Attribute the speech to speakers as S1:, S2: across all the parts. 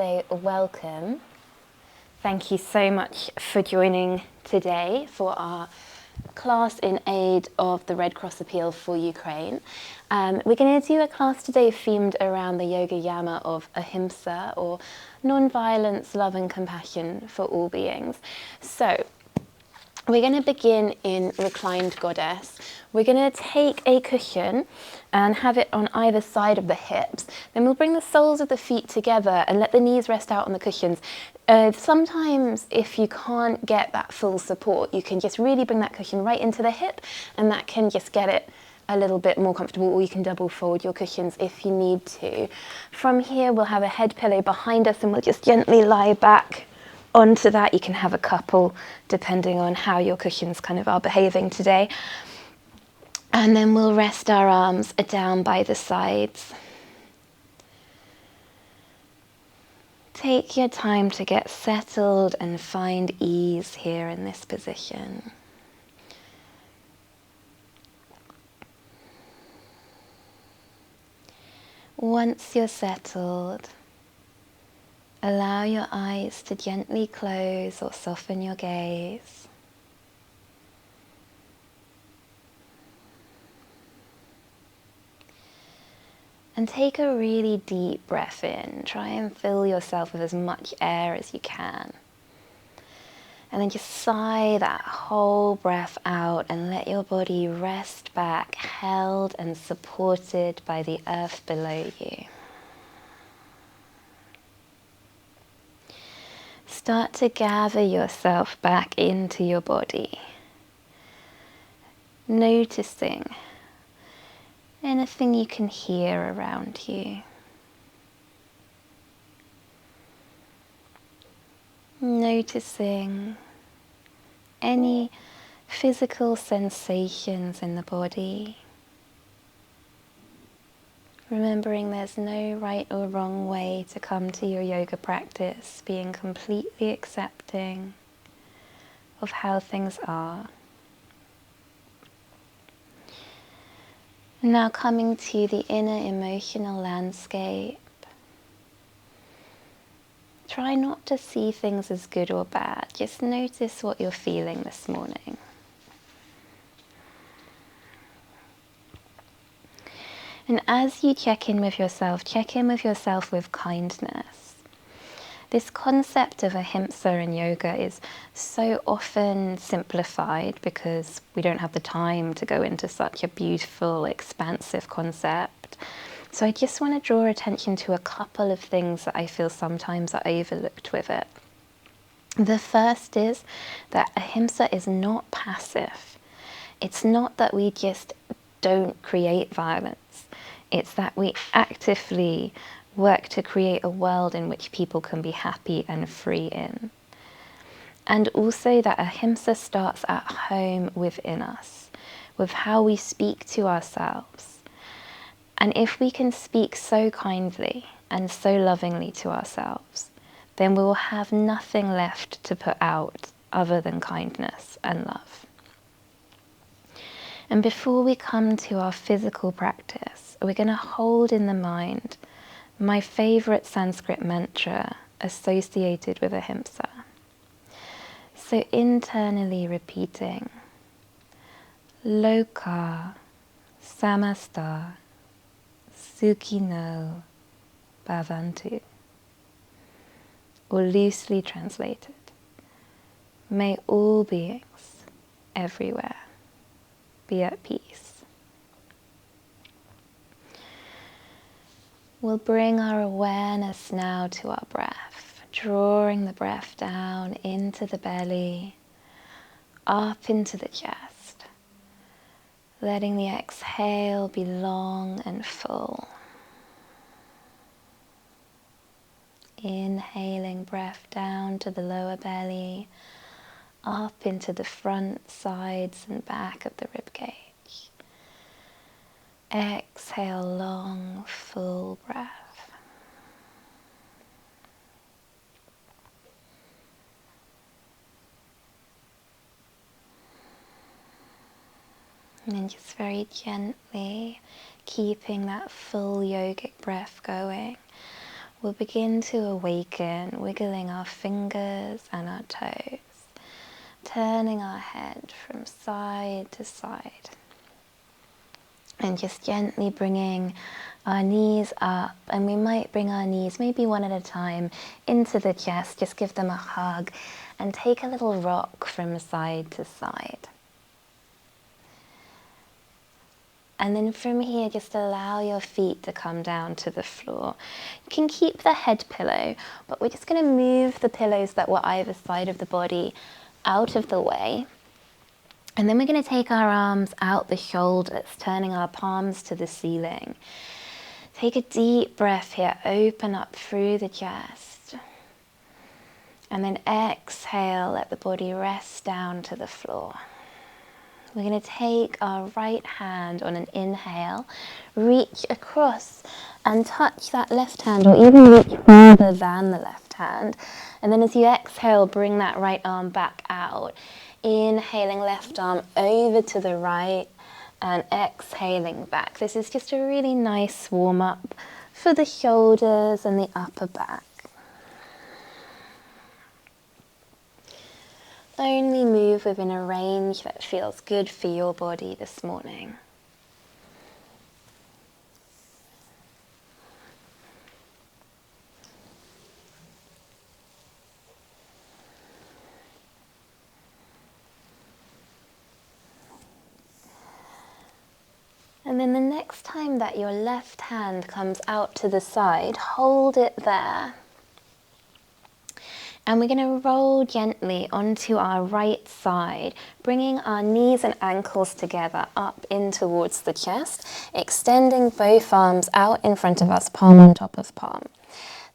S1: say welcome. Thank you so much for joining today for our class in aid of the Red Cross Appeal for Ukraine. We're going to do a class today themed around the yoga yama of Ahimsa, or non-violence, love and compassion for all beings. So we're going to begin in reclined goddess. We're going to take a cushion and have it on either side of the hips. Then we'll bring the soles of the feet together and let the knees rest out on the cushions. Sometimes if you can't get that full support, you can just really bring that cushion right into the hip, and that can just get it a little bit more comfortable, or you can double fold your cushions if you need to. From here, we'll have a head pillow behind us and we'll just gently lie back onto that. You can have a couple depending on how your cushions kind of are behaving today. And then we'll rest our arms down by the sides. Take your time to get settled and find ease here in this position. Once you're settled, allow your eyes to gently close or soften your gaze. And take a really deep breath in. Try and fill yourself with as much air as you can. And then just sigh that whole breath out and let your body rest back, held and supported by the earth below you. Start to gather yourself back into your body, noticing anything you can hear around you. Noticing any physical sensations in the body. Remembering there's no right or wrong way to come to your yoga practice, being completely accepting of how things are. Now coming to the inner emotional landscape. Try not to see things as good or bad. Just notice what you're feeling this morning. And as you check in with yourself with kindness. This concept of ahimsa in yoga is so often simplified because we don't have the time to go into such a beautiful, expansive concept. So I just want to draw attention to a couple of things that I feel sometimes are overlooked with it. The first is that ahimsa is not passive. It's not that we just don't create violence. It's that we actively work to create a world in which people can be happy and free in. And also that ahimsa starts at home within us, with how we speak to ourselves. And if we can speak so kindly and so lovingly to ourselves, then we will have nothing left to put out other than kindness and love. And before we come to our physical practice, we're going to hold in the mind my favorite Sanskrit mantra associated with ahimsa. So internally repeating, Loka samasta sukhino bhavantu, or loosely translated, may all beings everywhere be at peace. We'll bring our awareness now to our breath, drawing the breath down into the belly, up into the chest, letting the exhale be long and full. Inhaling breath down to the lower belly, up into the front, sides and back of the ribcage. Exhale, long, full breath. And then just very gently keeping that full yogic breath going. we'll begin to awaken, wiggling our fingers and our toes, turning our head from side to side, and just gently bringing our knees up, and we might bring our knees maybe one at a time into the chest, just give them a hug and take a little rock from side to side. And then from here, just allow your feet to come down to the floor. You can keep the head pillow, but we're just going to move the pillows that were either side of the body out of the way. And then we're going to take our arms out the shoulders, turning our palms to the ceiling. Take a deep breath here, open up through the chest. And then exhale, let the body rest down to the floor. We're going to take our right hand on an inhale, reach across and touch that left hand, or even reach further than the left hand. And then as you exhale, bring that right arm back out. Inhaling left arm over to the right and exhaling back. This is just a really nice warm up for the shoulders and the upper back. Only move within a range that feels good for your body this morning. And then the next time that your left hand comes out to the side, hold it there. And we're going to roll gently onto our right side, bringing our knees and ankles together up in towards the chest, extending both arms out in front of us, palm on top of palm.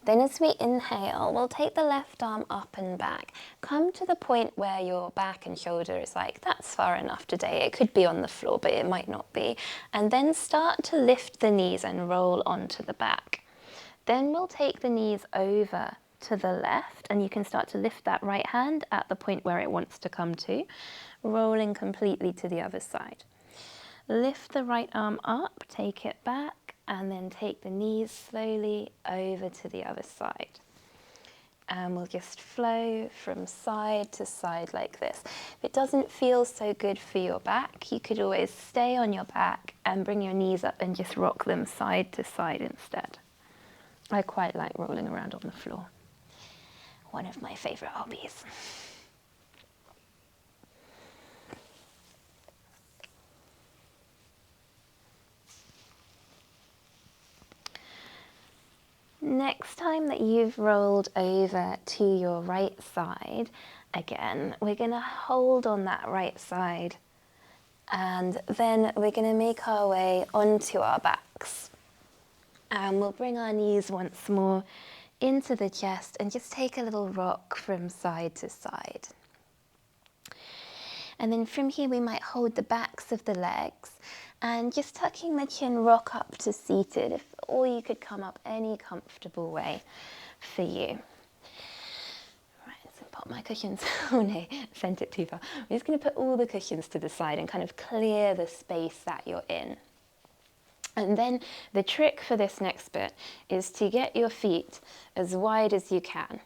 S1: Then as we inhale, we'll take the left arm up and back. Come to the point where your back and shoulder is like, that's far enough today. It could be on the floor, but it might not be. And then start to lift the knees and roll onto the back. Then we'll take the knees over to the left, and you can start to lift that right hand at the point where it wants to come to, rolling completely to the other side. Lift the right arm up, take it back, and then take the knees slowly over to the other side. And we'll just flow from side to side like this. If it doesn't feel so good for your back, you could always stay on your back and bring your knees up and just rock them side to side instead. I quite like rolling around on the floor. One of my favourite hobbies. Next time that you've rolled over to your right side, again, we're going to hold on that right side, and then we're going to make our way onto our backs. And we'll bring our knees once more into the chest and just take a little rock from side to side. And then from here we might hold the backs of the legs and just tucking the chin, rock up to seated, or you could come up any comfortable way for you. Right, so pop my cushions. Oh no, sent it too far. I'm just going to put all the cushions to the side and kind of clear the space that you're in. And then the trick for this next bit is to get your feet as wide as you can,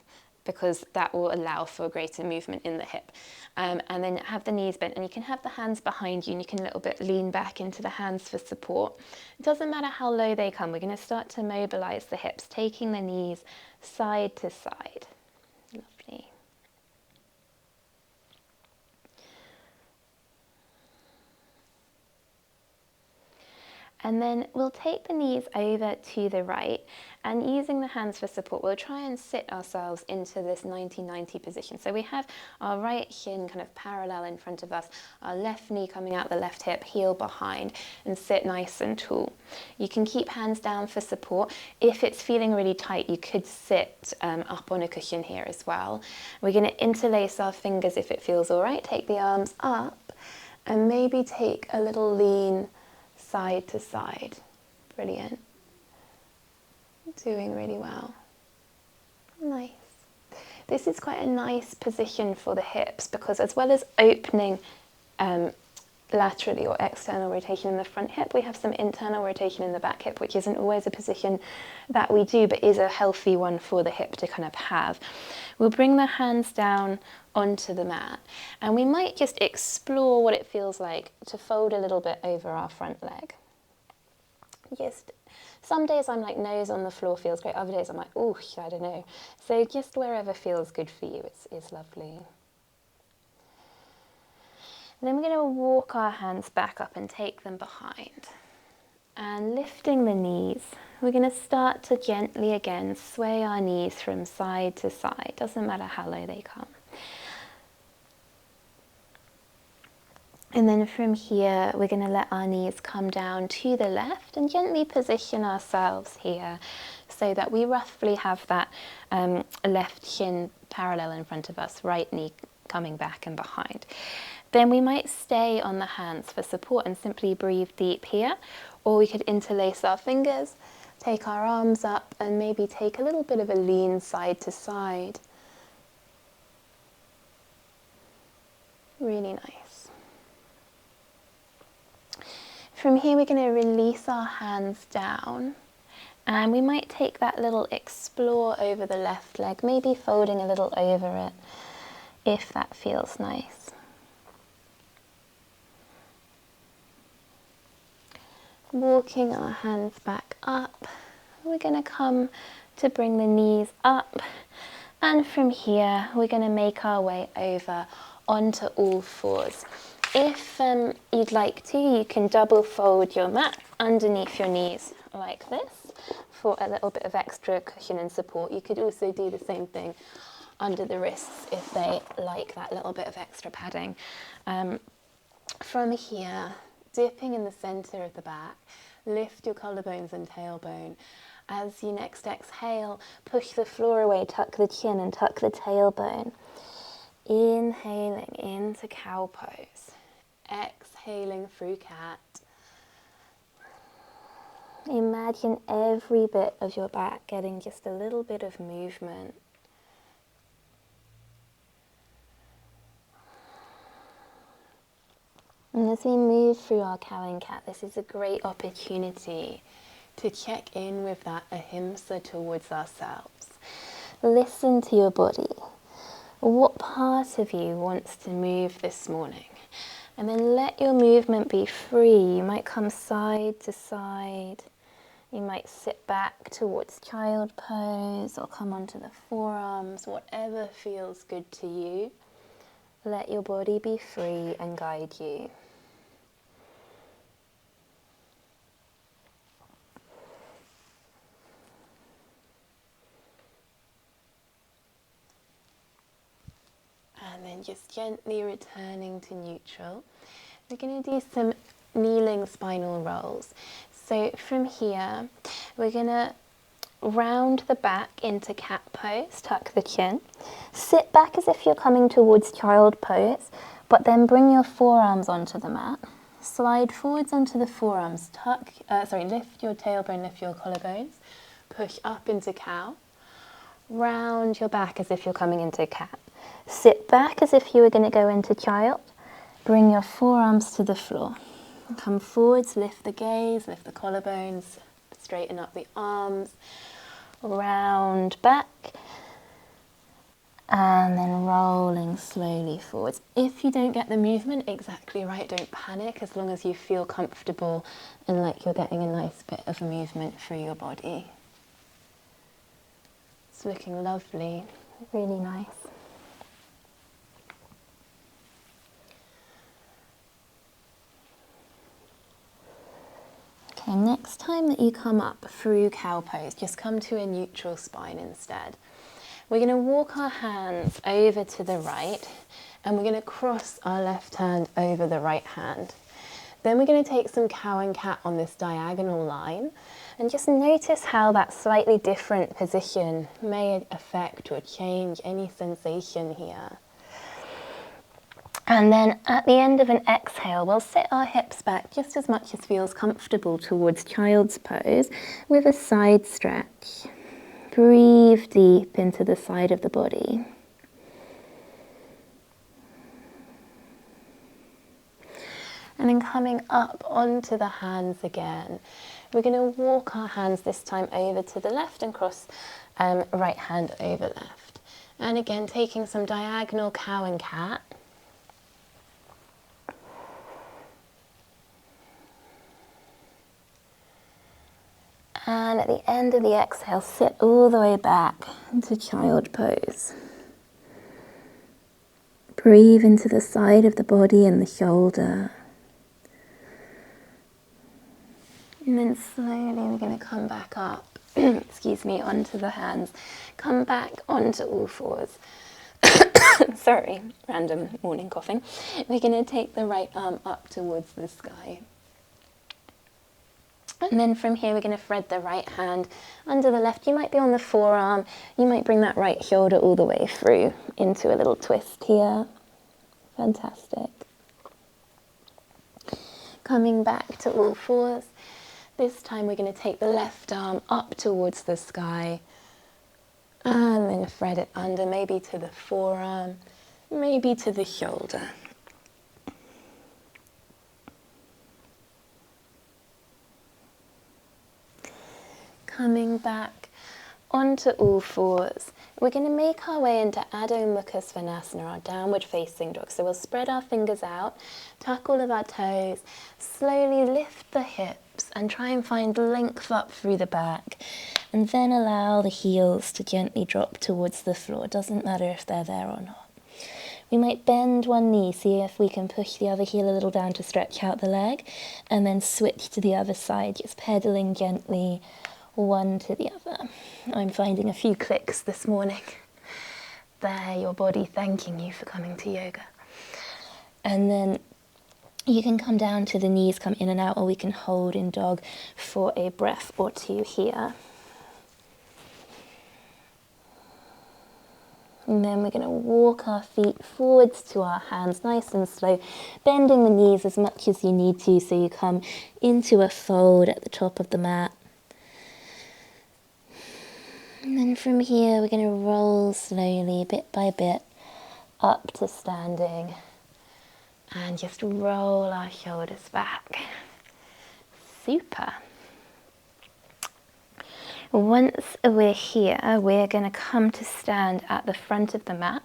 S1: because that will allow for greater movement in the hip. And then have the knees bent, and you can have the hands behind you, and you can a little bit lean back into the hands for support. It doesn't matter how low they come. We're going to start to mobilize the hips, taking the knees side to side. Lovely. And then we'll take the knees over to the right, and using the hands for support, we'll try and sit ourselves into this 90-90 position. So we have our right shin kind of parallel in front of us, our left knee coming out the left hip, heel behind, and sit nice and tall. You can keep hands down for support. If it's feeling really tight, you could sit up on a cushion here as well. We're going to interlace our fingers if it feels all right. Take the arms up, and maybe take a little lean side to side. Brilliant. Doing really well. Nice. This is quite a nice position for the hips, because as well as opening laterally or external rotation in the front hip. We have some internal rotation in the back hip, which isn't always a position that we do, but is a healthy one for the hip to kind of have. We'll bring the hands down onto the mat, and we might just explore what it feels like to fold a little bit over our front leg. Just some days I'm like nose on the floor feels great, other days I'm like, oh, I don't know. So just wherever feels good for you is lovely. Then we're going to walk our hands back up and take them behind. And lifting the knees, we're going to start to gently again sway our knees from side to side. Doesn't matter how low they come. And then from here, we're going to let our knees come down to the left and gently position ourselves here so that we roughly have that left shin parallel in front of us, right knee coming back and behind. Then we might stay on the hands for support and simply breathe deep here, or we could interlace our fingers, take our arms up and maybe take a little bit of a lean side to side. Really nice. From here we're going to release our hands down, and we might take that little explore over the left leg, maybe folding a little over it if that feels nice. Walking our hands back up, we're going to come to bring the knees up, and from here we're going to make our way over onto all fours. If you'd like to, you can double fold your mat underneath your knees like this for a little bit of extra cushion and support. You could also do the same thing under the wrists if they like that little bit of extra padding. From here, dipping in the center of the back, lift your collarbones and tailbone. As you next exhale, push the floor away, tuck the chin and tuck the tailbone. Inhaling into cow pose, exhaling through cat. Imagine every bit of your back getting just a little bit of movement. And as we move through our cow and cat, this is a great opportunity to check in with that ahimsa towards ourselves. Listen to your body. What part of you wants to move this morning? And then let your movement be free. You might come side to side. You might sit back towards child pose or come onto the forearms, whatever feels good to you. Let your body be free and guide you. And then just gently returning to neutral. We're going to do some kneeling spinal rolls. So from here, we're going to round the back into cat pose, tuck the chin. Sit back as if you're coming towards child pose, but then bring your forearms onto the mat. Slide forwards onto the forearms, lift your tailbone, lift your collarbones. Push up into cow. Round your back as if you're coming into cat. Sit back as if you were going to go into child. Bring your forearms to the floor. Come forwards, lift the gaze, lift the collarbones, straighten up the arms, round back, and then rolling slowly forwards. If you don't get the movement exactly right, don't panic, as long as you feel comfortable and like you're getting a nice bit of movement through your body. It's looking lovely, really nice. Okay, next time that you come up through cow pose, just come to a neutral spine instead. We're going to walk our hands over to the right, and we're going to cross our left hand over the right hand. Then we're going to take some cow and cat on this diagonal line, and just notice how that slightly different position may affect or change any sensation here. And then at the end of an exhale, we'll sit our hips back just as much as feels comfortable towards child's pose with a side stretch. Breathe deep into the side of the body. And then coming up onto the hands again. We're going to walk our hands this time over to the left and cross right hand over left. And again, taking some diagonal cow and cat. And at the end of the exhale, sit all the way back into child pose. Breathe into the side of the body and the shoulder. And then slowly we're going to come back up, excuse me, onto the hands. Come back onto all fours. Sorry, random morning coughing. We're going to take the right arm up towards the sky. And then from here we're going to thread the right hand under the left. You might be on the forearm. You might bring that right shoulder all the way through into a little twist here. Fantastic. Coming back to all fours. This time we're going to take the left arm up towards the sky and then thread it under, maybe to the forearm, maybe to the shoulder. Coming back onto all fours. We're going to make our way into Adho Mukha Svanasana, our downward facing dog. So we'll spread our fingers out, tuck all of our toes, slowly lift the hips and try and find length up through the back. And then allow the heels to gently drop towards the floor. Doesn't matter if they're there or not. We might bend one knee, see if we can push the other heel a little down to stretch out the leg, and then switch to the other side, just pedaling gently one to the other. I'm finding a few clicks this morning. There, your body thanking you for coming to yoga. And then you can come down to the knees, come in and out, or we can hold in dog for a breath or two here. And then we're going to walk our feet forwards to our hands, nice and slow, bending the knees as much as you need to, so you come into a fold at the top of the mat. And then from here, we're going to roll slowly, bit by bit, up to standing. And just roll our shoulders back. Super. Once we're here, we're going to come to stand at the front of the mat.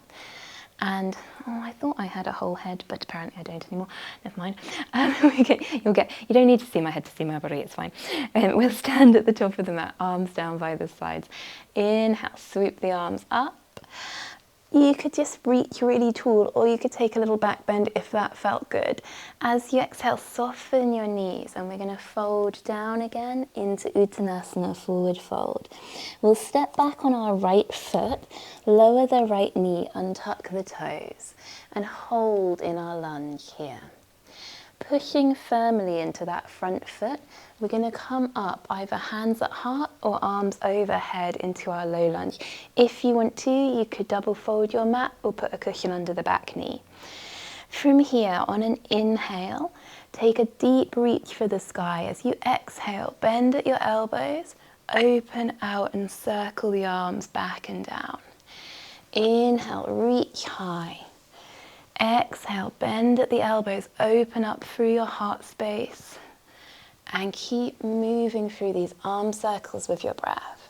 S1: And, oh, I thought I had a whole head, but apparently I don't anymore. Never mind. You don't need to see my head to see my body, it's fine. We'll stand at the top of the mat, arms down by the sides. Inhale, swoop the arms up. You could just reach really tall, or you could take a little back bend if that felt good. As you exhale, soften your knees, and we're going to fold down again into Uttanasana, forward fold. We'll step back on our right foot, lower the right knee, untuck the toes, and hold in our lunge here. Pushing firmly into that front foot, we're going to come up either hands at heart or arms overhead into our low lunge. If you want to, you could double fold your mat or put a cushion under the back knee. From here, on an inhale, take a deep reach for the sky. As you exhale, bend at your elbows, open out and circle the arms back and down. Inhale, reach high. Exhale, bend at the elbows, open up through your heart space, and keep moving through these arm circles with your breath.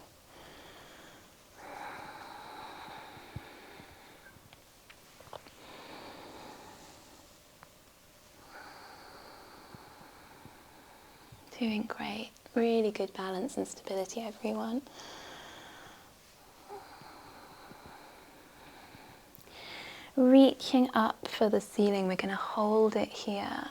S1: Doing great. Really good balance and stability, everyone. Reaching up for the ceiling, we're going to hold it here.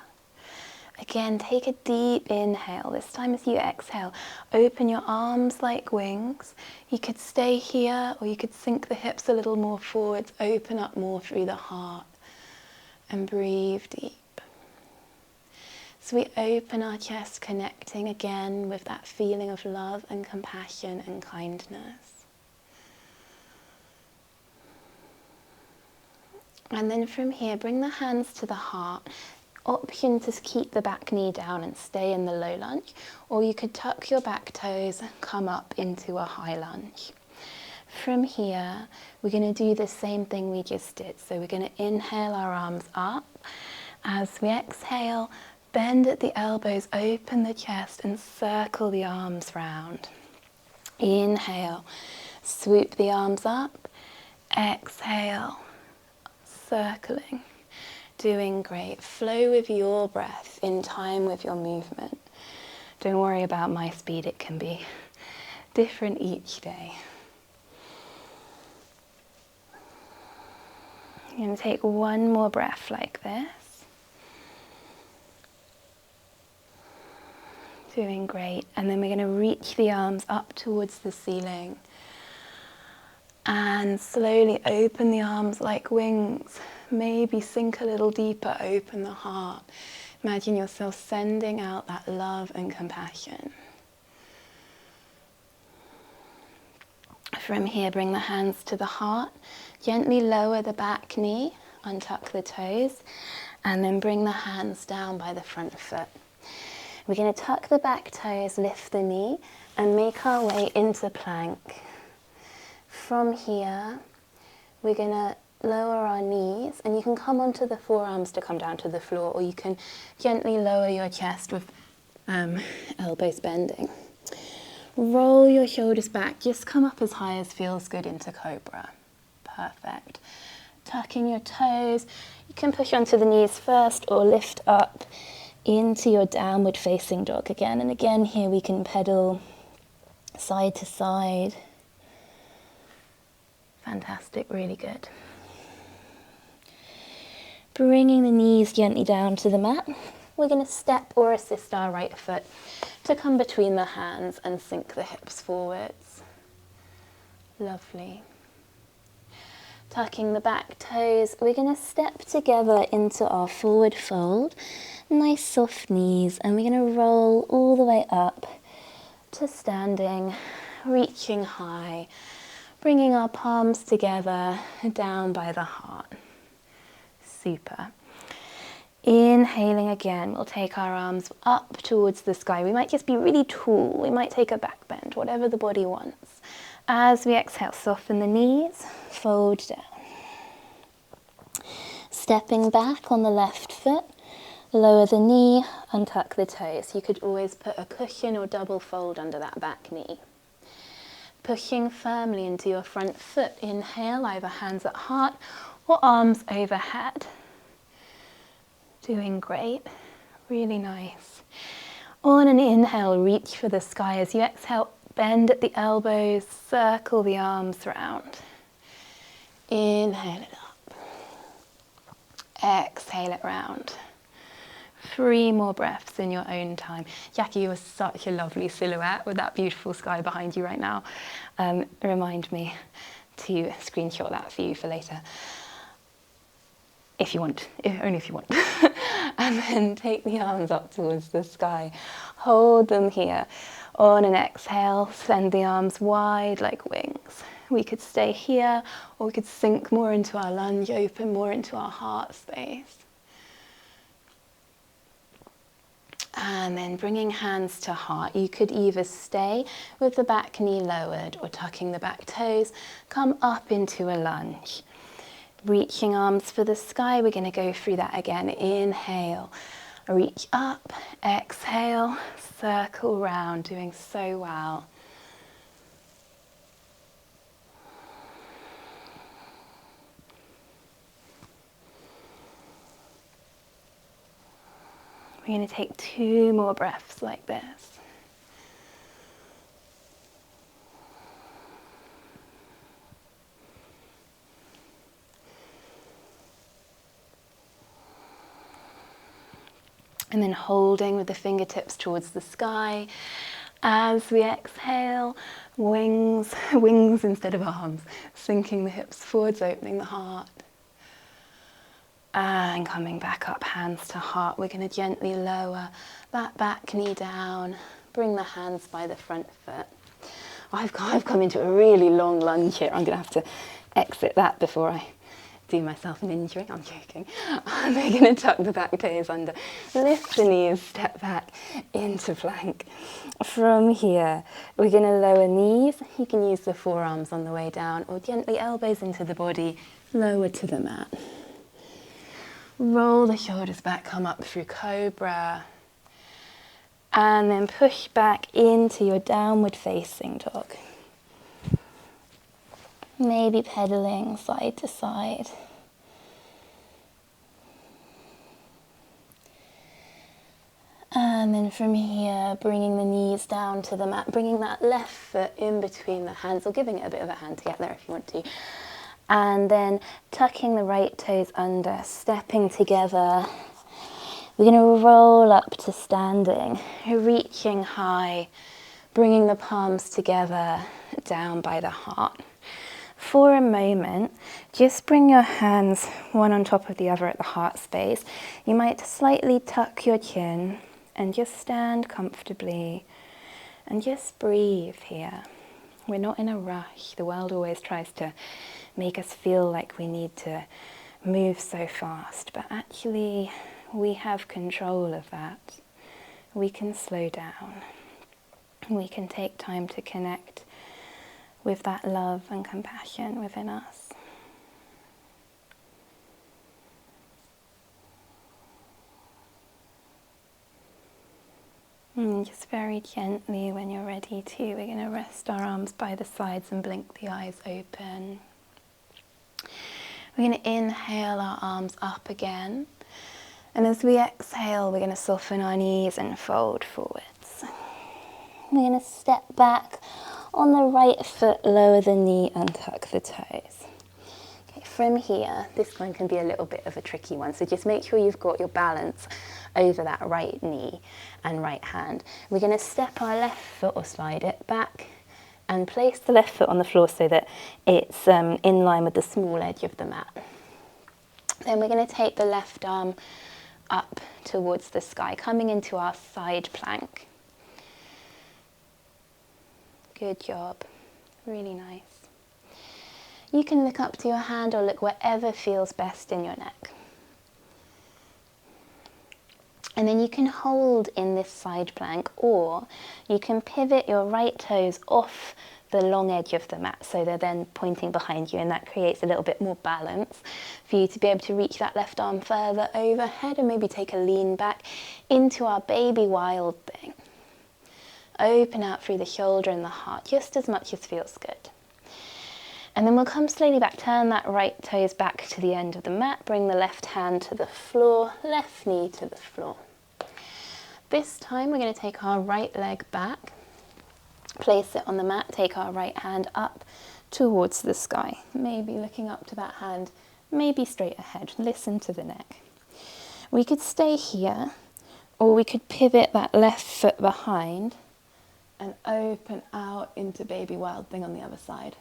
S1: Again, take a deep inhale. This time as you exhale, open your arms like wings. You could stay here, or you could sink the hips a little more forwards, open up more through the heart, and breathe deep. So we open our chest, connecting again with that feeling of love and compassion and kindness. And then from here, bring the hands to the heart. Option to keep the back knee down and stay in the low lunge, or you could tuck your back toes and come up into a high lunge. From here, we're going to do the same thing we just did. So we're going to inhale our arms up. As we exhale, Bend at the elbows, open the chest and circle the arms round. Inhale, swoop the arms up. Exhale, circling. Doing great. Flow with your breath in time with your movement. Don't worry about my speed, it can be different each day. You're going to take one more breath like this. Doing great. And then we're going to reach the arms up towards the ceiling. And slowly open the arms like wings. Maybe sink a little deeper, open the heart. Imagine yourself sending out that love and compassion. From here, bring the hands to the heart. Gently lower the back knee, untuck the toes, and then bring the hands down by the front foot. We're going to tuck the back toes, lift the knee, and make our way into plank. From here, we're going to lower our knees, and you can come onto the forearms to come down to the floor, or you can gently lower your chest with elbows bending. Roll your shoulders back, just come up as high as feels good into cobra. Perfect. Tucking your toes, you can push onto the knees first or lift up into your downward facing dog again. And again here we can pedal side to side. Fantastic, really good. Bringing the knees gently down to the mat, we're going to step or assist our right foot to come between the hands and sink the hips forwards. Lovely. Tucking the back toes, we're going to step together into our forward fold. Nice soft knees, and we're going to roll all the way up to standing, reaching high, bringing our palms together down by the heart. Super. Inhaling again, we'll take our arms up towards the sky. We might just be really tall. We might take a back bend, whatever the body wants. As we exhale, soften the knees, fold down. Stepping back on the left foot, lower the knee, untuck the toes. You could always put a cushion or double fold under that back knee. Pushing firmly into your front foot. Inhale, either hands at heart or arms overhead. Doing great, really nice. On an inhale, reach for the sky. As you exhale, bend at the elbows, circle the arms round. Inhale it up. Exhale it round. 3 more breaths in your own time. Jackie, you are such a lovely silhouette with that beautiful sky behind you right now. Remind me to screenshot that for you for later. If you want, only if you want. And then take the arms up towards the sky. Hold them here. On an exhale, send the arms wide like wings. We could stay here, or we could sink more into our lunge, open more into our heart space. And then bringing hands to heart. You could either stay with the back knee lowered or tucking the back toes, come up into a lunge. Reaching arms for the sky, we're going to go through that again. Inhale, reach up, exhale, circle round, doing so well. We're going to take 2 more breaths like this. And then holding with the fingertips towards the sky. As we exhale, wings instead of arms, sinking the hips forwards, opening the heart. And coming back up, hands to heart. We're going to gently lower that back knee down, bring the hands by the front foot. I've come into a really long lunge here. I'm going to have to exit that before I do myself an injury. I'm joking. And we're going to tuck the back toes under, lift the knees, step back into plank. From here, we're going to lower knees. You can use the forearms on the way down, or gently elbows into the body, lower to the mat. Roll the shoulders back, come up through cobra. And then push back into your downward facing dog. Maybe pedaling side to side. And then from here, bringing the knees down to the mat, bringing that left foot in between the hands, or giving it a bit of a hand together if you want to. And then tucking the right toes under, stepping together. We're going to roll up to standing, reaching high, bringing the palms together down by the heart. For a moment, just bring your hands one on top of the other at the heart space. You might slightly tuck your chin and just stand comfortably and just breathe here. We're not in a rush. The world always tries to make us feel like we need to move so fast, but actually we have control of that. We can slow down. We can take time to connect with that love and compassion within us. And just very gently, when you're ready to, we're going to rest our arms by the sides and blink the eyes open. We're going to inhale our arms up again. And as we exhale, we're going to soften our knees and fold forwards. We're going to step back on the right foot, lower the knee and tuck the toes. Okay, from here, this one can be a little bit of a tricky one, so just make sure you've got your balance over that right knee and right hand. We're going to step our left foot or slide it back and place the left foot on the floor so that it's in line with the small edge of the mat. Then we're going to take the left arm up towards the sky, coming into our side plank. Good job, really nice. You can look up to your hand or look wherever feels best in your neck. And then you can hold in this side plank, or you can pivot your right toes off the long edge of the mat so they're then pointing behind you, and that creates a little bit more balance for you to be able to reach that left arm further overhead and maybe take a lean back into our baby wild thing. Open out through the shoulder and the heart just as much as feels good. And then we'll come slowly back, turn that right toes back to the end of the mat, bring the left hand to the floor, left knee to the floor. This time we're going to take our right leg back, place it on the mat, take our right hand up towards the sky, maybe looking up to that hand, maybe straight ahead, listen to the neck. We could stay here, or we could pivot that left foot behind and open out into baby wild thing on the other side.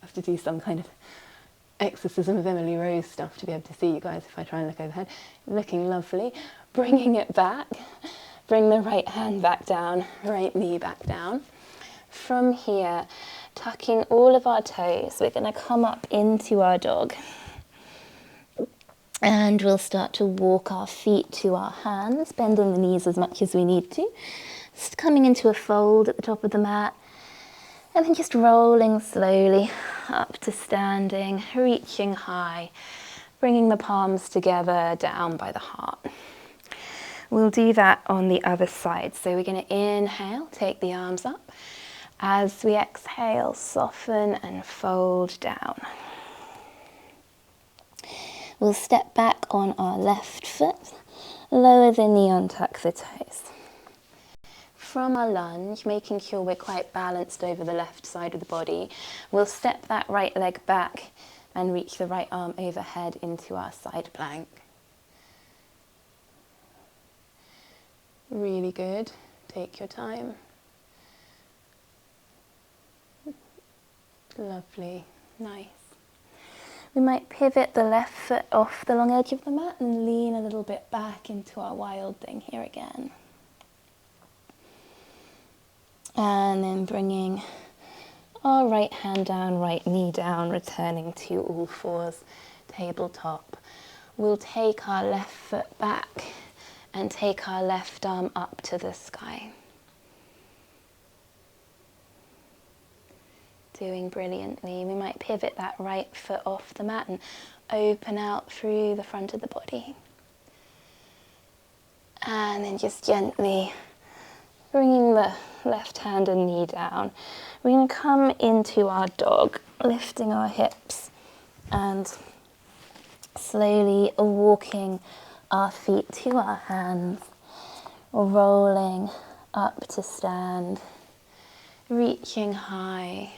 S1: I have to do some kind of exorcism of Emily Rose stuff to be able to see you guys if I try and look overhead. Looking lovely. Bringing it back. Bring the right hand back down, right knee back down. From here, tucking all of our toes, we're going to come up into our dog. And we'll start to walk our feet to our hands, bending the knees as much as we need to. Just coming into a fold at the top of the mat. And then just rolling slowly up to standing, reaching high, bringing the palms together down by the heart. We'll do that on the other side. So we're going to inhale, take the arms up. As we exhale, soften and fold down. We'll step back on our left foot, lower the knee, untuck the toes. From our lunge, making sure we're quite balanced over the left side of the body, we'll step that right leg back and reach the right arm overhead into our side plank. Really good. Take your time. Lovely. Nice. We might pivot the left foot off the long edge of the mat and lean a little bit back into our wild thing here again. And then bringing our right hand down, right knee down, returning to all fours, tabletop. We'll take our left foot back and take our left arm up to the sky. Doing brilliantly. We might pivot that right foot off the mat and open out through the front of the body. And then just gently bringing the left hand and knee down. We're going to come into our dog, lifting our hips and slowly walking our feet to our hands, rolling up to stand, reaching high,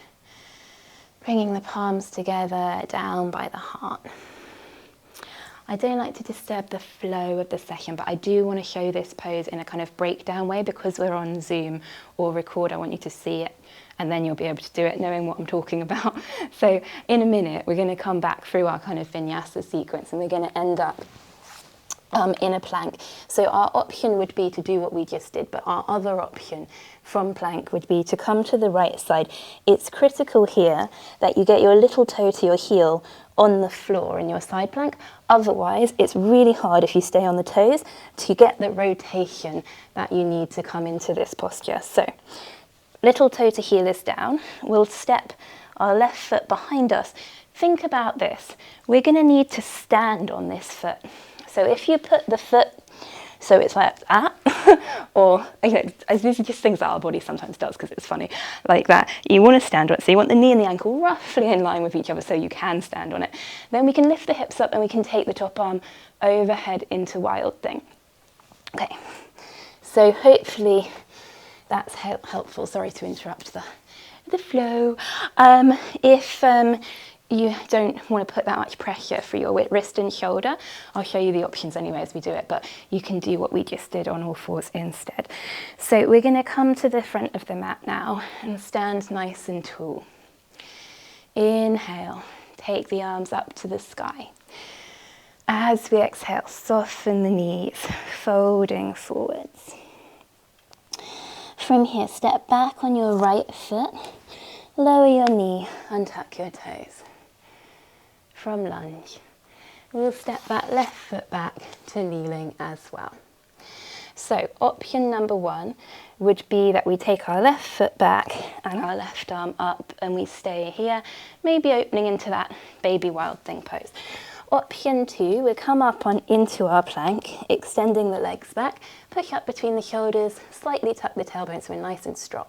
S1: bringing the palms together down by the heart. I don't like to disturb the flow of the session, but I do want to show this pose in a kind of breakdown way because we're on Zoom or record. I want you to see it and then you'll be able to do it knowing what I'm talking about. So in a minute, we're going to come back through our kind of vinyasa sequence and we're going to end up in a plank. So our option would be to do what we just did, but our other option from plank would be to come to the right side. It's critical here that you get your little toe to your heel on the floor in your side plank. Otherwise, it's really hard if you stay on the toes to get the rotation that you need to come into this posture. So little toe to heel is down. We'll step our left foot behind us. Think about this. We're going to need to stand on this foot. So if you put the foot, so it's like that, or, you know, these are just things that our body sometimes does because it's funny, like that. You want to stand on it, so you want the knee and the ankle roughly in line with each other so you can stand on it. Then we can lift the hips up and we can take the top arm overhead into wild thing. Okay, so hopefully that's helpful. Sorry to interrupt the flow. If you don't want to put that much pressure for your wrist and shoulder, I'll show you the options anyway as we do it, but you can do what we just did on all fours instead. So we're going to come to the front of the mat now and stand nice and tall. Inhale, take the arms up to the sky. As we exhale, soften the knees, folding forwards. From here, step back on your right foot, lower your knee, untuck your toes. From lunge, we'll step that left foot back to kneeling as well. So option number one would be that we take our left foot back and our left arm up and we stay here, maybe opening into that baby wild thing pose. Option two, we come up into our plank, extending the legs back, push up between the shoulders, slightly tuck the tailbone so we're nice and strong.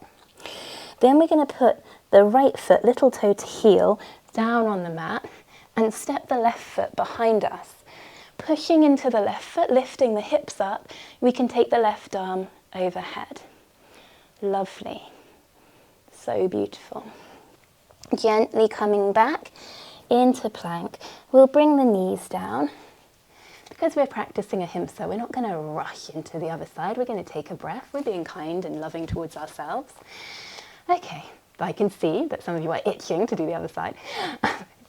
S1: Then we're going to put the right foot, little toe to heel, down on the mat and step the left foot behind us. Pushing into the left foot, lifting the hips up, we can take the left arm overhead. Lovely. So beautiful. Gently coming back into plank, we'll bring the knees down. Because we're practicing Ahimsa, we're not going to rush into the other side. We're going to take a breath. We're being kind and loving towards ourselves. Okay, I can see that some of you are itching to do the other side.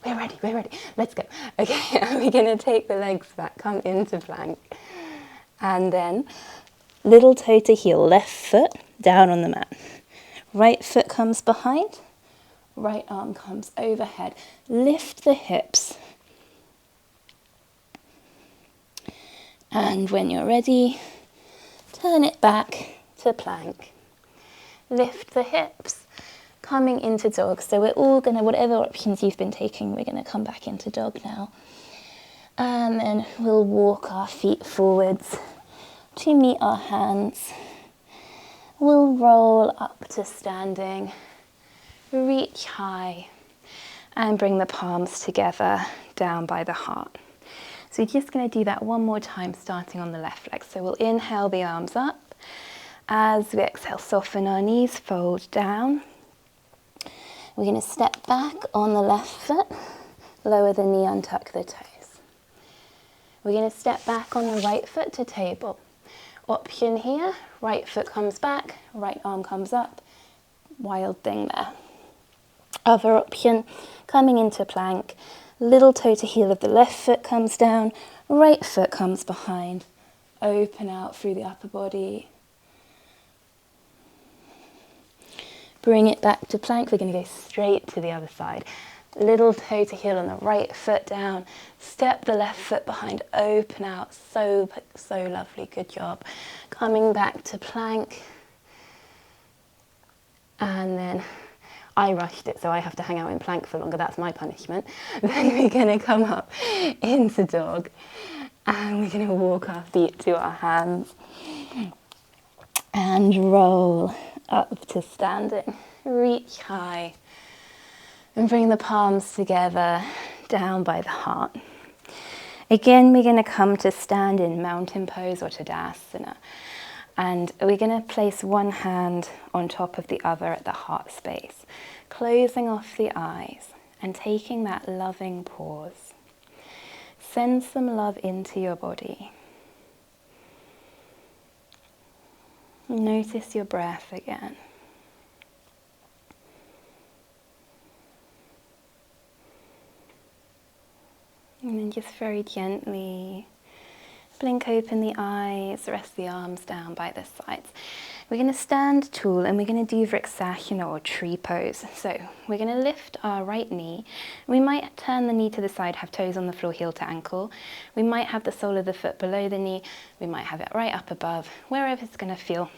S1: We're ready, let's go. Okay, we're going to take the legs back, come into plank. And then little toe to heel, left foot down on the mat. Right foot comes behind, right arm comes overhead. Lift the hips. And when you're ready, turn it back to plank. Lift the hips. Coming into dog. So we're all going to, whatever options you've been taking, we're going to come back into dog now. And then we'll walk our feet forwards to meet our hands. We'll roll up to standing, reach high, and bring the palms together down by the heart. So we're just going to do that one more time, starting on the left leg. So we'll inhale the arms up. As we exhale, soften our knees, fold down. We're going to step back on the left foot, lower the knee, untuck the toes. We're going to step back on the right foot to table. Option here, right foot comes back, right arm comes up, wild thing there. Other option, coming into plank, little toe to heel of the left foot comes down, right foot comes behind, open out through the upper body. Bring it back to plank. We're going to go straight to the other side. Little toe to heel on the right foot down. Step the left foot behind, open out. So lovely, good job. Coming back to plank. And then I rushed it, so I have to hang out in plank for longer. That's my punishment. Then we're going to come up into dog, and we're going to walk our feet to our hands and roll up to standing. Reach high and bring the palms together down by the heart. Again, we're going to come to stand in mountain pose or Tadasana. And we're going to place one hand on top of the other at the heart space, closing off the eyes and taking that loving pause. Send some love into your body. Notice your breath again. And then just very gently blink open the eyes, rest the arms down by the sides. We're going to stand tall and we're going to do Vrksasana or tree pose. So we're going to lift our right knee. We might turn the knee to the side, have toes on the floor, heel to ankle. We might have the sole of the foot below the knee. We might have it right up above, wherever it's going to feel,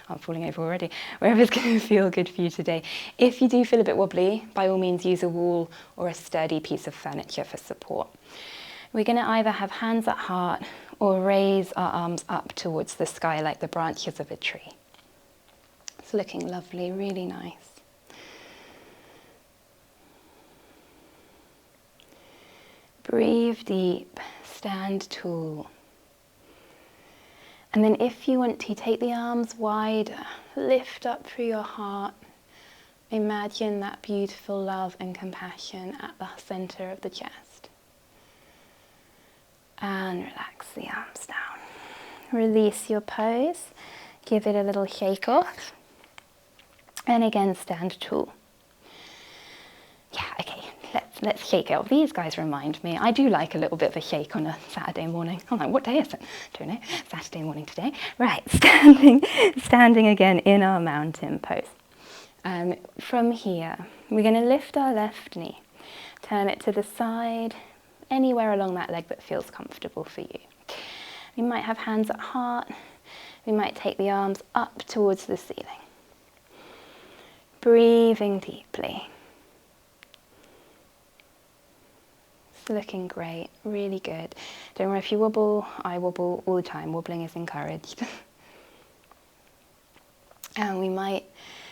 S1: I'm falling over already, wherever it's going to feel good for you today. If you do feel a bit wobbly, by all means use a wall or a sturdy piece of furniture for support. We're going to either have hands at heart or raise our arms up towards the sky like the branches of a tree. It's looking lovely, really nice. Breathe deep, stand tall. And then if you want to, take the arms wider, lift up through your heart. Imagine that beautiful love and compassion at the center of the chest. And relax the arms down. Release your pose, give it a little shake off. And again, stand tall. Yeah, okay, let's shake it off. These guys remind me, I do like a little bit of a shake on a Saturday morning. I'm like, what day is it? Don't know, Saturday morning today. Right, standing again in our mountain pose. From here, we're going to lift our left knee, turn it to the side, anywhere along that leg that feels comfortable for you. You might have hands at heart. We might take the arms up towards the ceiling. Breathing deeply. It's looking great, really good. Don't worry if you wobble, I wobble all the time. Wobbling is encouraged. And we might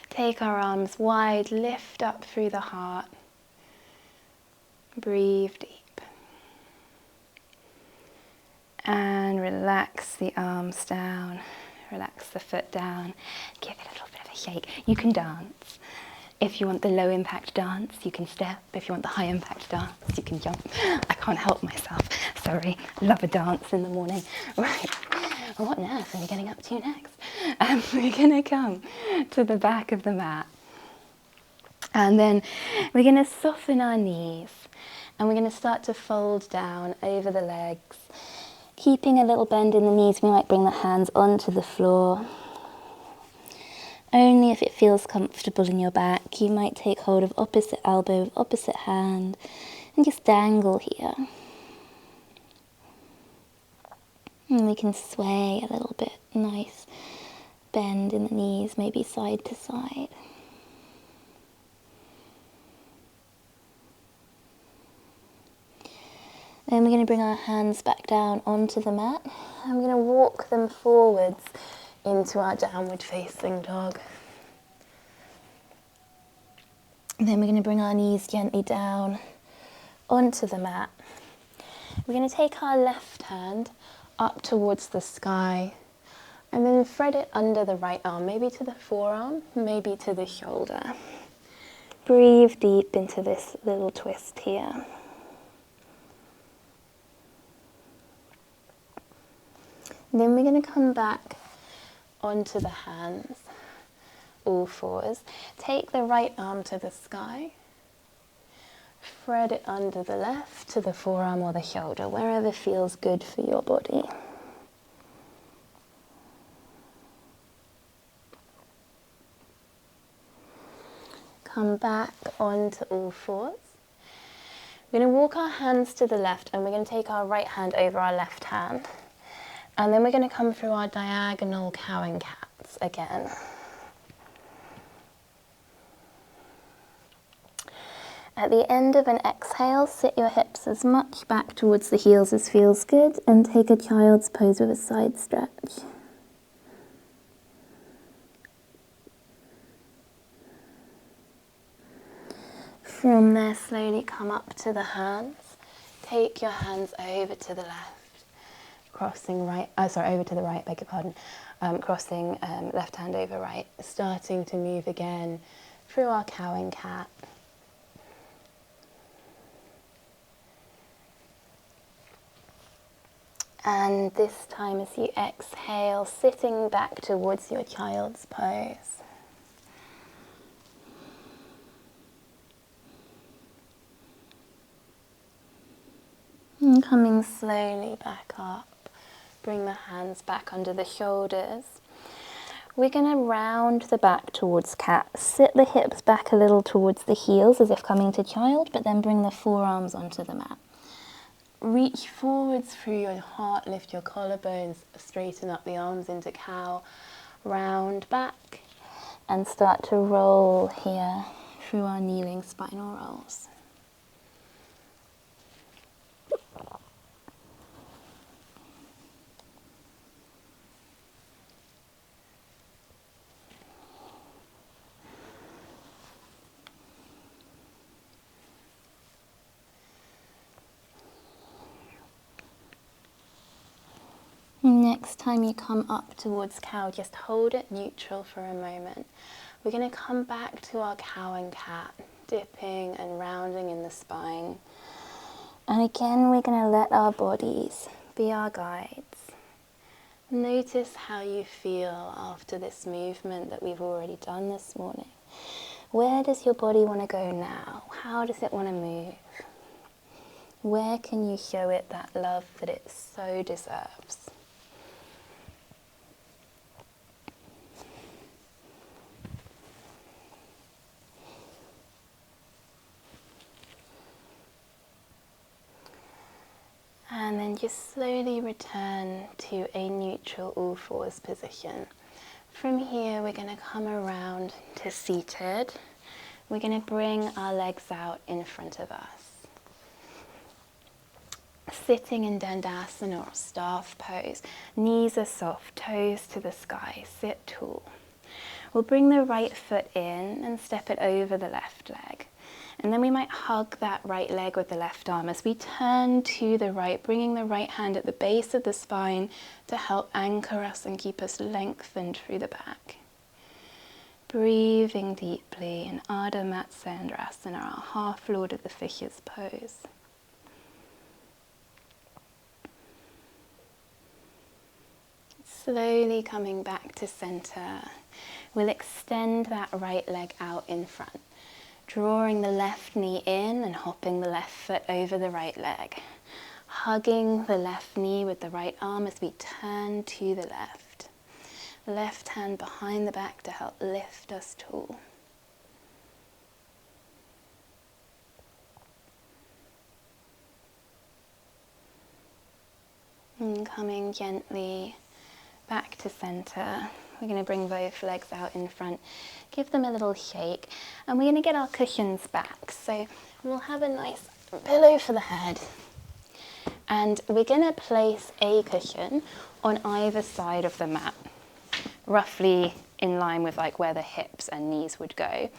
S1: take our arms wide, lift up through the heart. Breathe deep. And relax the arms down, relax the foot down, give it a little bit of a shake. You can dance. If you want the low impact dance, you can step. If you want the high impact dance, you can jump. I can't help myself, sorry. Love a dance in the morning. Right, what on earth are we getting up to next? We're gonna come to the back of the mat. And then we're gonna soften our knees and we're gonna start to fold down over the legs. Keeping a little bend in the knees, we might bring the hands onto the floor. Only if it feels comfortable in your back. You might take hold of opposite elbow with opposite hand and just dangle here. And we can sway a little bit, nice bend in the knees, maybe side to side. Then we're going to bring our hands back down onto the mat and we're going to walk them forwards into our downward facing dog. And then we're going to bring our knees gently down onto the mat. We're going to take our left hand up towards the sky and then thread it under the right arm, maybe to the forearm, maybe to the shoulder. Breathe deep into this little twist here. Then we're going to come back onto the hands, all fours. Take the right arm to the sky. Thread it under the left to the forearm or the shoulder, wherever feels good for your body. Come back onto all fours. We're going to walk our hands to the left and we're going to take our right hand over our left hand. And then we're going to come through our diagonal cow and cats again. At the end of an exhale, sit your hips as much back towards the heels as feels good and take a child's pose with a side stretch. From there, slowly come up to the hands. Take your hands over to the left, crossing right, over to the right, beg your pardon, crossing left hand over right, starting to move again through our cow and cat. And this time as you exhale, sitting back towards your child's pose. And coming slowly back up, bring the hands back under the shoulders. We're going to round the back towards cat. Sit the hips back a little towards the heels as if coming to child, but then bring the forearms onto the mat. Reach forwards through your heart, lift your collarbones, straighten up the arms into cow, round back, and start to roll here through our kneeling spinal rolls. Next time you come up towards cow, just hold it neutral for a moment. We're going to come back to our cow and cat, dipping and rounding in the spine. And again, we're going to let our bodies be our guides. Notice how you feel after this movement that we've already done this morning. Where does your body want to go now? How does it want to move? Where can you show it that love that it so deserves? And then just slowly return to a neutral all fours position. From here, we're going to come around to seated. We're going to bring our legs out in front of us. Sitting in Dandasana or staff pose, knees are soft, toes to the sky, sit tall. We'll bring the right foot in and step it over the left leg. And then we might hug that right leg with the left arm as we turn to the right, bringing the right hand at the base of the spine to help anchor us and keep us lengthened through the back. Breathing deeply in Ardha Matsyendrasana, our half Lord of the Fishes pose. Slowly coming back to center, we'll extend that right leg out in front, drawing the left knee in and hopping the left foot over the right leg, hugging the left knee with the right arm as we turn to the left. Left hand behind the back to help lift us tall. And coming gently back to center. We're going to bring both legs out in front, give them a little shake, and we're going to get our cushions back. So we'll have a nice pillow for the head, and we're going to place a cushion on either side of the mat, roughly in line with like where the hips and knees would go.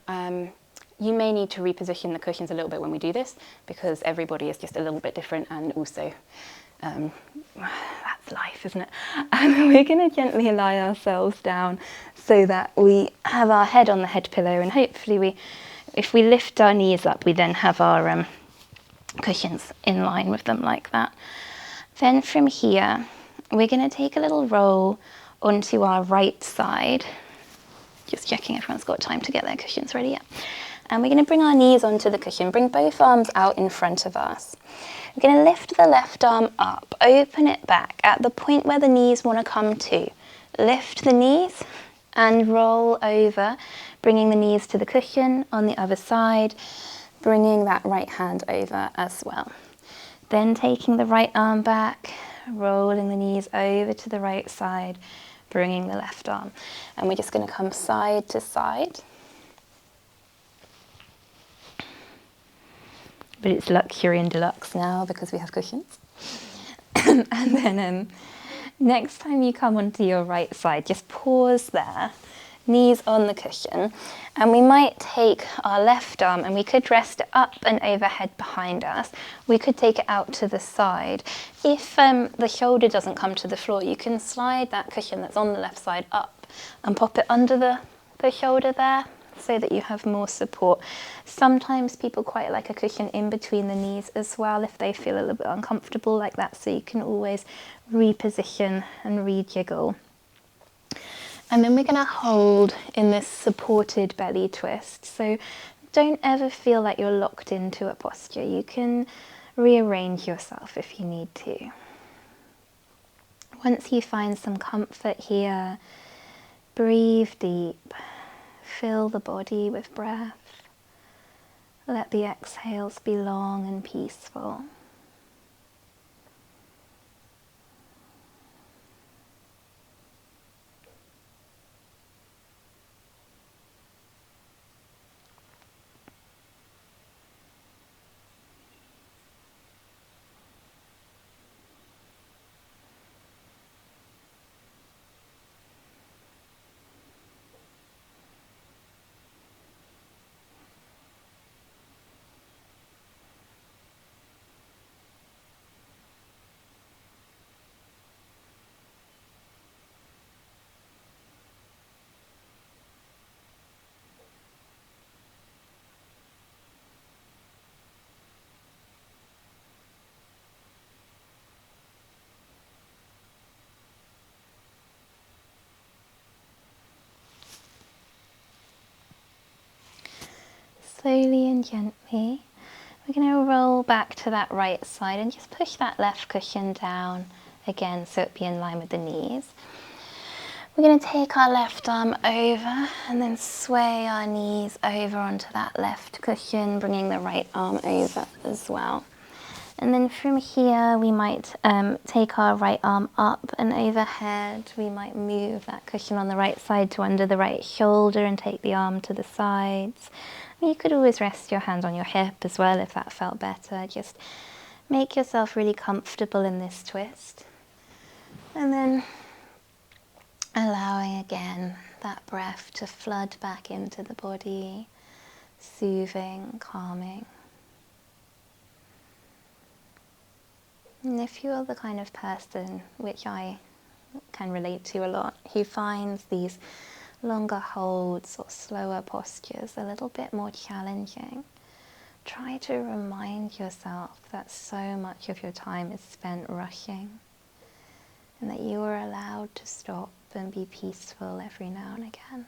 S1: You may need to reposition the cushions a little bit when we do this, because everybody is just a little bit different, and also that's life, isn't it? We're going to gently lie ourselves down so that we have our head on the head pillow, and hopefully if we lift our knees up, we then have our cushions in line with them like that. Then from here, we're going to take a little roll onto our right side. Just checking everyone's got time to get their cushions ready, yeah. And we're going to bring our knees onto the cushion, bring both arms out in front of us. We're going to lift the left arm up, open it back at the point where the knees want to come to. Lift the knees and roll over, bringing the knees to the cushion on the other side, bringing that right hand over as well. Then taking the right arm back, rolling the knees over to the right side, bringing the left arm. And we're just going to come side to side. but it's luxury and deluxe now because we have cushions. And then next time you come onto your right side, just pause there, knees on the cushion, and we might take our left arm and we could rest it up and overhead behind us. We could take it out to the side. If the shoulder doesn't come to the floor, you can slide that cushion that's on the left side up and pop it under the shoulder there so that you have more support. Sometimes people quite like a cushion in between the knees as well if they feel a little bit uncomfortable like that, so you can always reposition and rejiggle. And then we're going to hold in this supported belly twist. So don't ever feel like you're locked into a posture. You can rearrange yourself if you need to. Once you find some comfort here, breathe deep. Fill the body with breath. Let the exhales be long and peaceful. Slowly and gently, we're going to roll back to that right side and just push that left cushion down again so it be in line with the knees. We're going to take our left arm over and then sway our knees over onto that left cushion, bringing the right arm over as well. And then from here, we might take our right arm up and overhead. We might move that cushion on the right side to under the right shoulder and take the arm to the sides. You could always rest your hand on your hip as well if that felt better. Just make yourself really comfortable in this twist. And then allowing again that breath to flood back into the body, soothing, calming. And if you're the kind of person, which I can relate to a lot, who finds these longer holds or slower postures a little bit more challenging, try to remind yourself that so much of your time is spent rushing and that you are allowed to stop and be peaceful every now and again.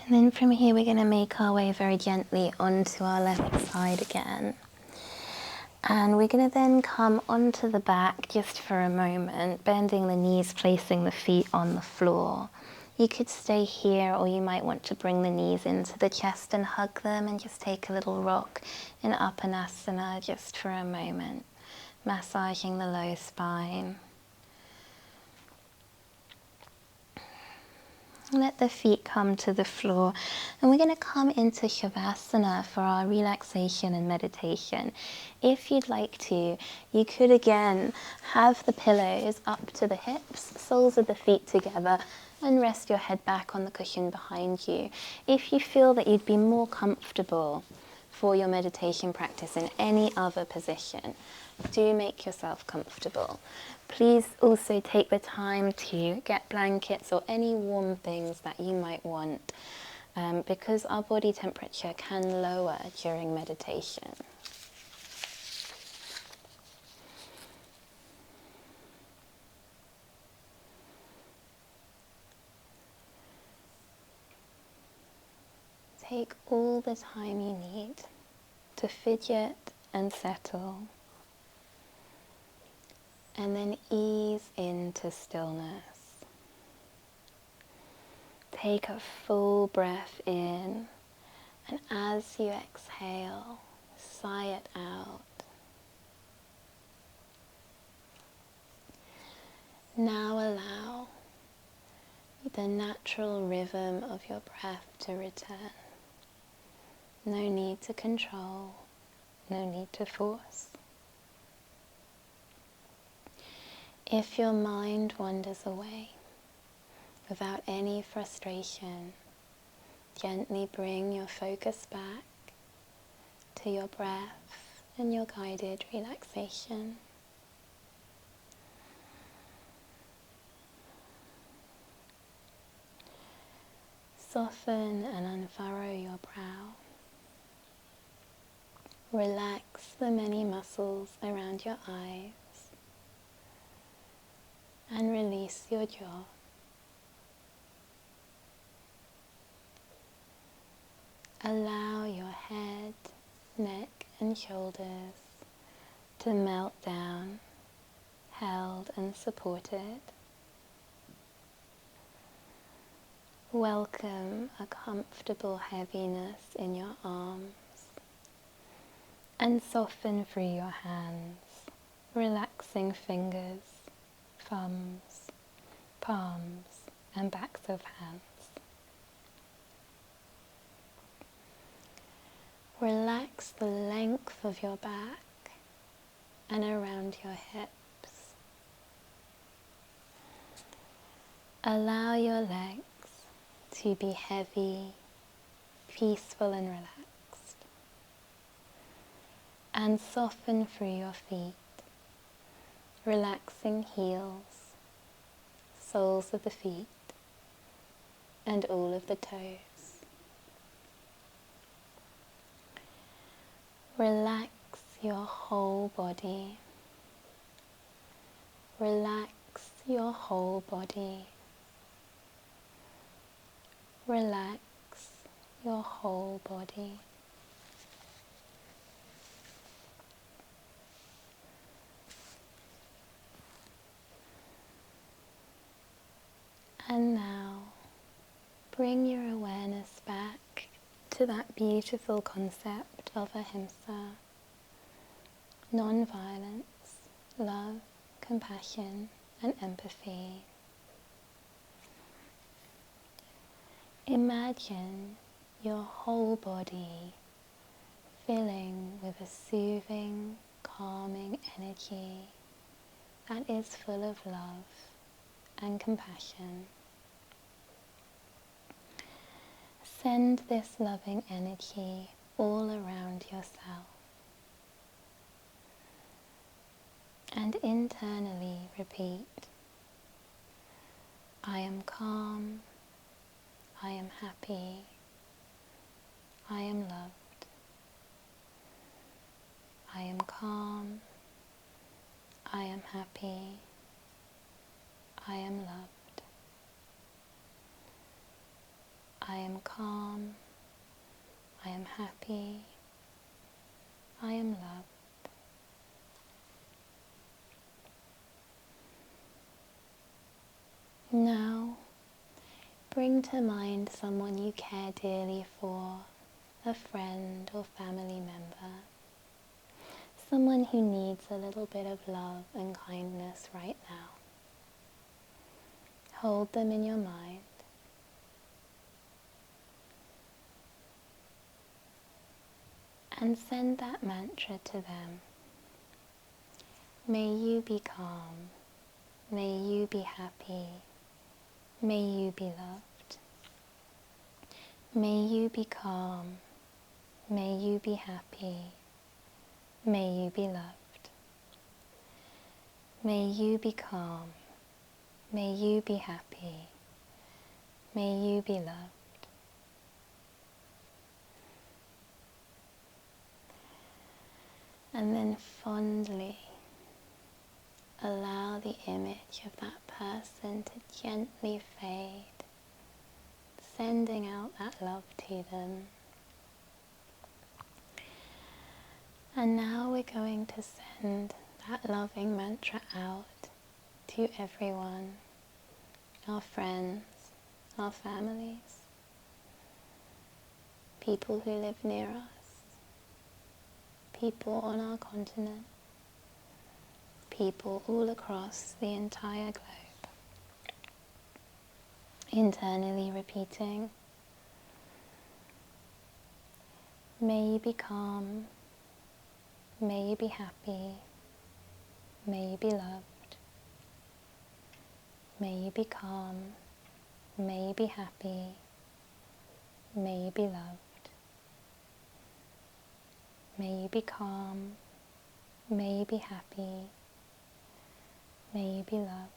S1: And then from here we're going to make our way very gently onto our left side again. And we're going to then come onto the back just for a moment, bending the knees, placing the feet on the floor. You could stay here, or you might want to bring the knees into the chest and hug them and just take a little rock in Uttanasana just for a moment, massaging the low spine. Let the feet come to the floor, and we're going to come into Shavasana for our relaxation and meditation. If you'd like to, you could again have the pillows up to the hips, soles of the feet together, And rest your head back on the cushion behind you. If you feel that you'd be more comfortable for your meditation practice in any other position, do make yourself comfortable. Please also take the time to get blankets or any warm things that you might want, because our body temperature can lower during meditation. Take all the time you need to fidget and settle, and then ease into stillness. Take a full breath in, and as you exhale, sigh it out. Now allow the natural rhythm of your breath to return. No need to control, no need to force. If your mind wanders away, without any frustration, gently bring your focus back to your breath and your guided relaxation. Soften and unfurrow your brow. Relax the many muscles around your eyes and release your jaw. Allow your head, neck and shoulders to melt down, held and supported. Welcome a comfortable heaviness in your arms and soften through your hands, relaxing fingers, thumbs, palms and backs of hands. Relax the length of your back and around your hips. Allow your legs to be heavy, peaceful and relaxed. And soften through your feet, relaxing heels, soles of the feet, and all of the toes. Relax your whole body. Relax your whole body. Relax your whole body. And now, bring your awareness back to that beautiful concept of Ahimsa, non-violence, love, compassion, and empathy. Imagine your whole body filling with a soothing, calming energy that is full of love and compassion. Send this loving energy all around yourself. And internally repeat, I am calm, I am happy, I am loved. I am calm, I am happy, I am loved. I am calm, I am happy, I am loved. Now, bring to mind someone you care dearly for, a friend or family member, someone who needs a little bit of love and kindness right now. Hold them in your mind. And send that mantra to them. May you be calm. May you be happy. May you be loved. May you be calm. May you be happy. May you be loved. May you be calm. May you be happy. May you be loved. And then fondly allow the image of that person to gently fade, sending out that love to them. And now we're going to send that loving mantra out to everyone, our friends, our families, people who live near us, people on our continent, people all across the entire globe. Internally repeating, may you be calm, may you be happy, may you be loved, may you be calm, may you be happy, may you be loved, may you be calm, may you be happy, may you be loved.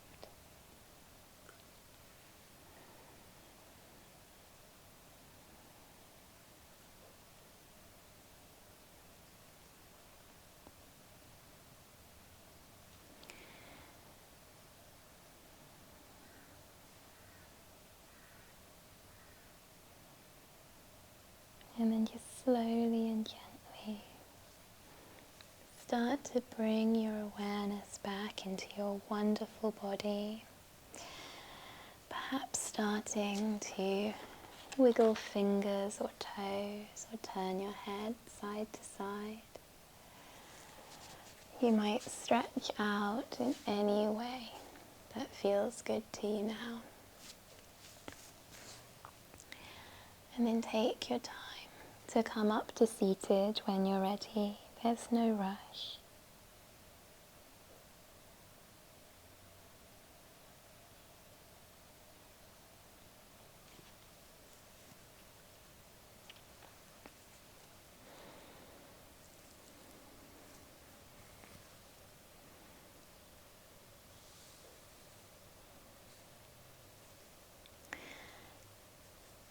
S1: And then just slowly and gently start to bring your awareness back into your wonderful body. Perhaps starting to wiggle fingers or toes or turn your head side to side. You might stretch out in any way that feels good to you now. And then take your time to come up to seated when you're ready. There's no rush.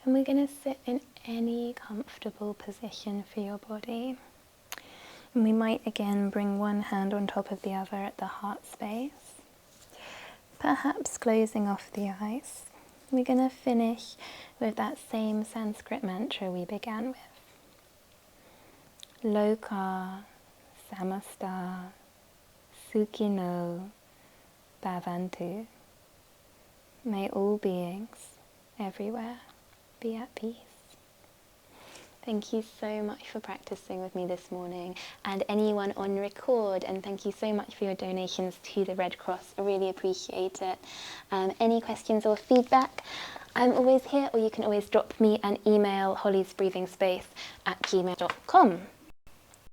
S1: And we're going to sit in any comfortable position for your body. And we might again bring one hand on top of the other at the heart space. Perhaps closing off the eyes. We're going to finish with that same Sanskrit mantra we began with. Loka samasta sukhino bhavantu. May all beings everywhere be at peace. Thank you so much for practicing with me this morning, and anyone on record, and thank you so much for your donations to the Red Cross. I really appreciate it. Any questions or feedback, I'm always here, or you can always drop me an email, hollysbreathingspace@gmail.com.